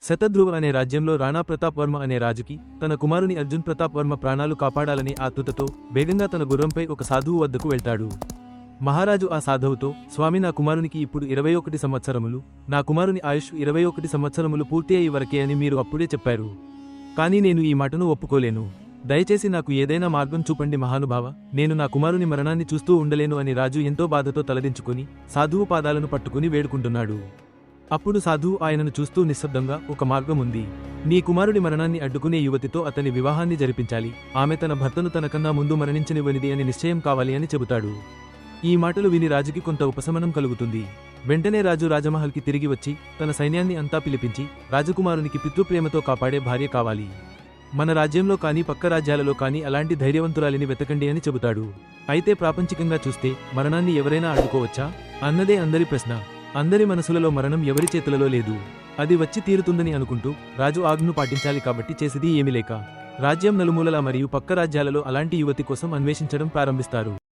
శతధ్రువ అనే రాజ్యంలో రాణా ప్రతాప్ వర్మ అనే రాజుకి తన కుమారుని అర్జున్ ప్రతాప్ వర్మ ప్రాణాలు కాపాడాలనే ఆతృతతో వేగంగా తన గుర్రంపై ఒక సాధువు వద్దకు వెళ్తాడు. మహారాజు ఆ సాధువుతో, స్వామి, నా కుమారునికి ఇప్పుడు 21 సంవత్సరములు, నా కుమారుని ఆయుష్ 21 సంవత్సరములు పూర్తి అయ్యి వరకే అని మీరు అప్పుడే చెప్పారు. కానీ నేను ఈ మాటను ఒప్పుకోలేను. దయచేసి నాకు ఏదైనా మార్గం చూపండి మహానుభావ, నేను నా కుమారుని మరణాన్ని చూస్తూ ఉండలేను అని రాజు ఎంతో బాధతో తలదించుకుని సాధువు పాదాలను పట్టుకుని వేడుకుంటున్నాడు. అప్పుడు సాధువు ఆయనను చూస్తూ నిశ్శబ్దంగా, ఒక మార్గం ఉంది. నీ కుమారుడి మరణాన్ని అడ్డుకునే యువతితో అతని వివాహాన్ని జరిపించాలి. ఆమె తన భర్తను తనకన్నా ముందు మరణించనివ్వనిది అని నిశ్చయం కావాలి అని చెబుతాడు. ఈ మాటలు విని రాజుకి కొంత ఉపశమనం కలుగుతుంది. వెంటనే రాజు రాజమహల్కి తిరిగి వచ్చి తన సైన్యాన్ని అంతా పిలిపించి, రాజకుమారునికి పితృప్రేమతో కాపాడే భార్య కావాలి. మన రాజ్యంలో కానీ పక్క రాజ్యాలలో కానీ అలాంటి ధైర్యవంతురాలిని వెతకండి అని చెబుతాడు. అయితే ప్రాపంచికంగా చూస్తే మరణాన్ని ఎవరైనా అడ్డుకోవచ్చా అన్నదే అందరి ప్రశ్న. అందరి మనసులలో మరణం ఎవరి చేతులలో లేదు. అది వచ్చి తీరుతుందని అనుకుంటూ రాజు ఆజ్ఞను పాటించాలి కాబట్టి చేసేది ఏమీ లేక రాజ్యం నలుమూలలా మరియు పక్క రాజ్యాలలో అలాంటి యువతి కోసం అన్వేషించడం ప్రారంభిస్తారు.